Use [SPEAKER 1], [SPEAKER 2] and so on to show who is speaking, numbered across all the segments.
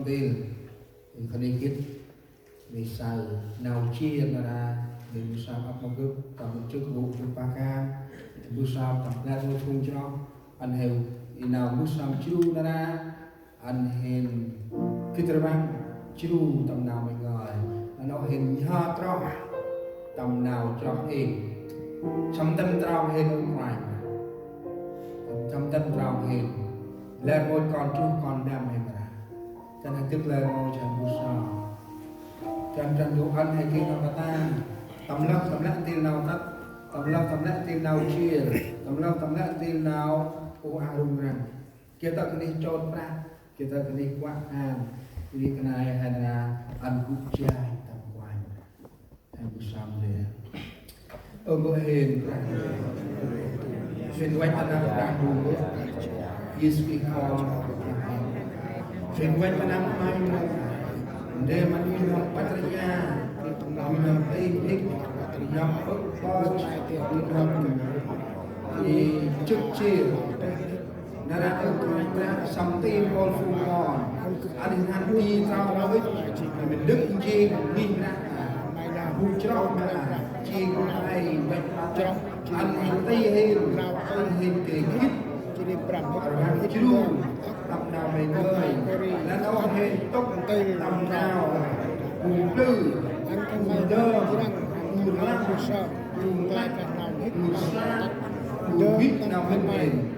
[SPEAKER 1] trong tiền khởi đi kết vì sao nào chia ra vì sao áp một cái cầm chức vụ của ba ca vì sao tập ra một khung cho anh hiểu nào vì sao chiu ra anh hiện cái thứ ba chiu tầm nào mình gọi nó hiện ha trao tầm nào trao em trong tâm trao hiện ở ngoài trong tâm trao hiện lên một con chú con đam mê mà cho nên tức là ngôi trần vô sao trần vô ăn hay kia nào ta tầm lắc tiền nào tắt tầm lắc tiền nào chia tầm lắc tiền nào ô rung rằng kita kini chọn ra kita kini quát hàng đi cái này hay là ăn cút chai tầm quanh hay vô sao để ở ngôi hiền xuyên quanh ta đang buồn Yesus Kristus xuyên quanh ta đang mai để mà đi học Patria đi học Tây đi học Úc Bo đi học thì trước chiều đã ra ở ngoài sắm tim con phu mòn anh hắn đi sao nói mình đứng chi nhìn ra bu trong mà chi con ai bệnh trong anh tây hình kề kít chỉ đi bầm cái chú tầm nào mình ơi nó đâu hình tốc tầm nào cùng tư anh không đơ cùng lăng một sợ cùng lại cả nào hết cùng xa cùng biết nào hết mình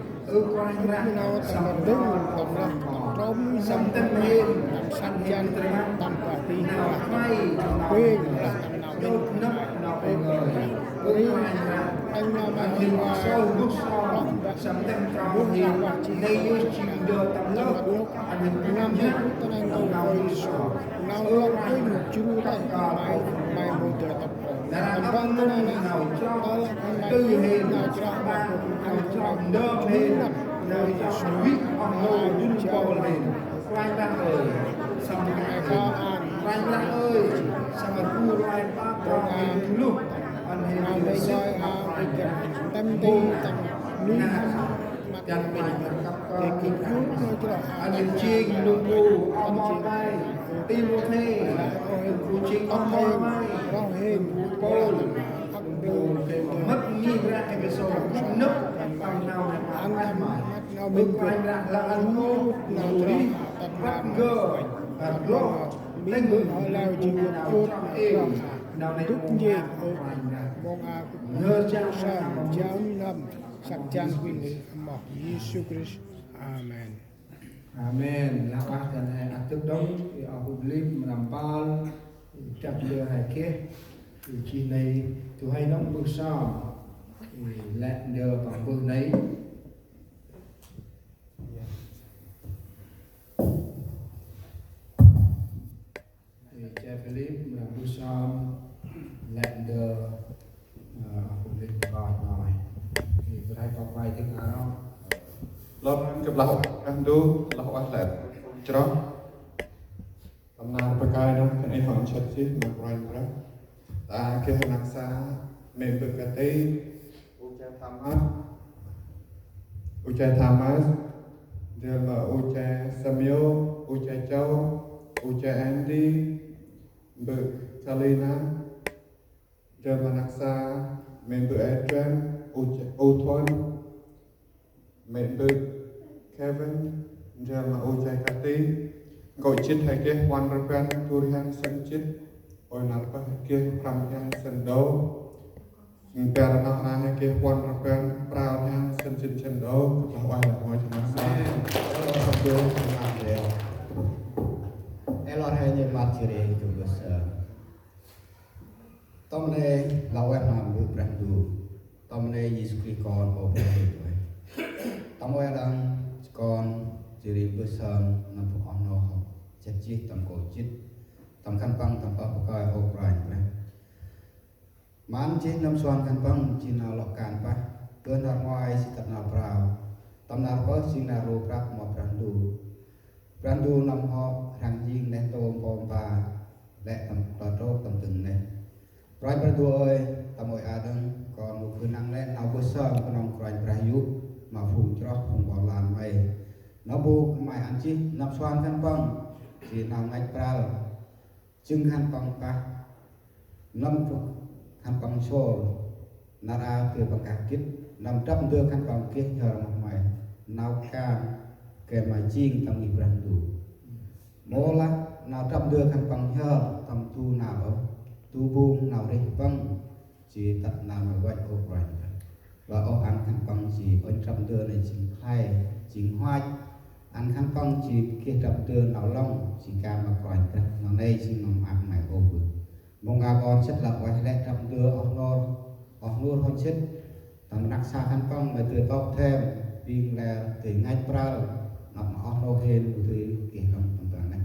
[SPEAKER 1] quay ra sầm đứng tầm lăng trống sầm tân hiên săn chân tầm quả tí nào quay quên là tầm nào đốt nấp nào về người quay ra anh nào mà hình sâu bước sau sầm tân tròn hiền đây như chỉ đưa tầm lớp anh hình năm nhất tầm nào đi sổ nào cái một chú tay mày mày một giờ tập là vâng nào cho tư hiền nào cho ba nào cho đơm hiền nào cho suýt ngồi dung bò hiền quay ra ơi xong cái quay ra ơi xong rồi cua quay ba con hiền lúc anh hiền đây coi tâm tư tâm núi chân mình để kịp lúc thôi chứ anh hiền chiên lùng bù ông bay tim một thế phụ chiên ông bay rau hiền côn mất nghi ra cái số nước tầm nào ăn nào mình quay ra là ăn ngô nào đi bắt gơ lô tên người họ lao chỉ một chút nào này cũng gì mong ngơ cha sa cháu năm sạch chan quyên mọc Giêsu Christ Amen. Amen. Là bác thần hay ăn tức đông thì ở hụt lim làm bao chặt lừa hay kia thì chi này tôi hay đóng bước sau thì lại nhờ bằng bước đấy thì cha Philip làm bước sau lại nhờ hụt lim còn rồi thì tôi hay có quay tiếng áo
[SPEAKER 2] Lord ke belah kan du belah atlet cerah Tamna pakai no kan hong chat si ma prai pra ta ke naksa me bekate uca Thomas dia ma uca Samuel uca Châu uca Andy be Salina dia ma naksa me be Adrian uca Othon me be Kevin giờ mà ôi trái cá tê gọi chết hay kia quan ra quen tôi han sân chết ôi nát ba kia pram han sân đấu bè là nát na hay kia quan ra quen prao han sân chết sân đấu là oai là oai cho nó sao không được làm được
[SPEAKER 3] Elor hanya mati itu besar. Tomne lawan mampu berandu. Tomne Yesus Kristus operasi. Tomo yang con chỉ besar nampu ono chết chết tầm cổ chết tầm khăn băng tầm bắp coi ô rành này man chết năm xoan khăn băng chỉ nào lọc càn pa tuần ra ngoài chỉ tập nào prao tầm nào có chỉ nào ru prak mà brandu năm họ hàng riêng nên tôm bom pa lẹ tầm trâu tầm từng này rồi brandu ơi tầm ơi adam còn một khứ năng lẹ nào besar con ông rành prayu mà phùng cho phùng bỏ làm mày nó bu mày ăn chi nằm xoan khăn băng chỉ nào ngay pra chừng han băng pa năm phút han băng sôi nara từ băng cả kít năm trăm đưa han băng kít nhờ một mày nào can kẻ mà chiên tâm Ibrahim đủ mola nào trăm đưa han băng nhờ tâm tu nào tu buông nào đi vâng chỉ tập nào mà quay cô rồi và ông ăn han băng chỉ ông trăm đưa này chính khai chính hoa ăn khăn phong chỉ kia trầm tường nào long chỉ ca mà khỏi nó đây chỉ nằm ăn mày ôm vừa mong ngà con chất là quay lại trầm tường ông luôn hôn chết tầm nặc xa khăn phong mà từ tóc thêm pin là từ ngay pra nằm ông lo hên của thứ kia không tầm tầm này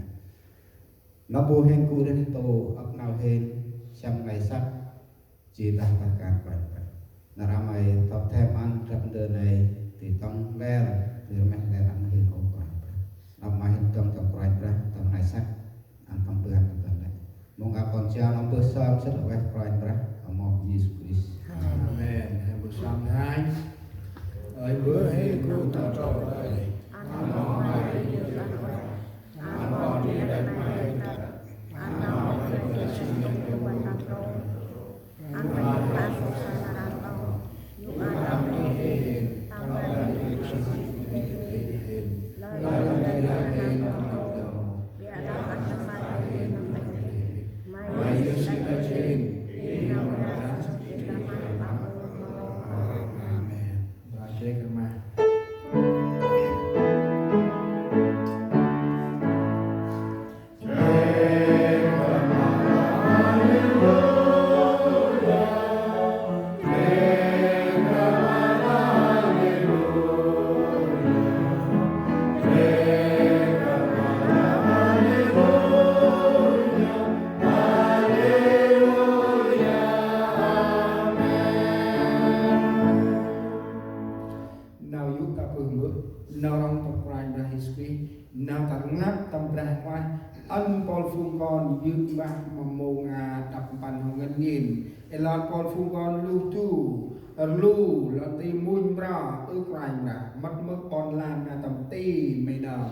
[SPEAKER 3] nó bù hên cụ đến tổ ấp nào hên trăm ngày sắp chỉ đặt tất cả khỏi là ra mày tóc thêm ăn trầm tường này thì tông leo thì mày lại làm hên ôm làm mai trong tập quay ra tập này sắc ăn phong bữa ăn tập này mong gặp con cha nó bữa sau sẽ là quay ra ở một Jesus Christ.
[SPEAKER 1] Amen. Bữa sáng hai ở bữa hết cô ta cho đây ăn ngon mai nhiều lắm ăn ngon đi đây mai ăn ngon đây là sinh nhật của mình ăn ngon ăn ngon là nhục ăn đi hết tăng lên đi sinh nhật đi hết lại đây là đây nó đầu bia đã ăn cho mai đây mai đây sinh nhật trên đi nào là sinh nhật mai bằng amen và chế cơ mà nào giúp ta phương bước nào rong tập quanh ra history nào ta ngắt tâm ra quay ân Paul phương con dương bạc mà mồ ngà đập bàn hồng ngân nghìn elon Paul phương con lưu tu lưu là tìm muôn bra ư quanh ra mất mất con làm là tầm ti mày nào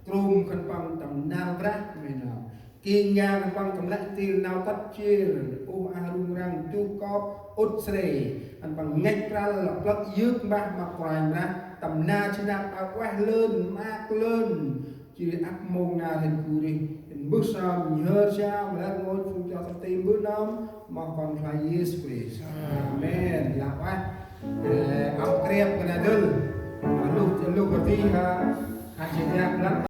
[SPEAKER 1] krum khăn băng tầm nào ra mày nào kiên nhà khăn băng tầm lại tiền nào tắt chia ô a rung răng tu cọp út sề anh bằng ngách ra là lắc dước bạc mà quanh ra tầm na trên nam áo quay lên mát lên chỉ áp môn na thành cù đi bước sau mình hơ sao mà lại ngồi phụ cho tâm tim bước nóng mà còn phải Jesus Christ amen là quá ông kẹp cái này đơn lúc đầu tiên ha anh chị em lắm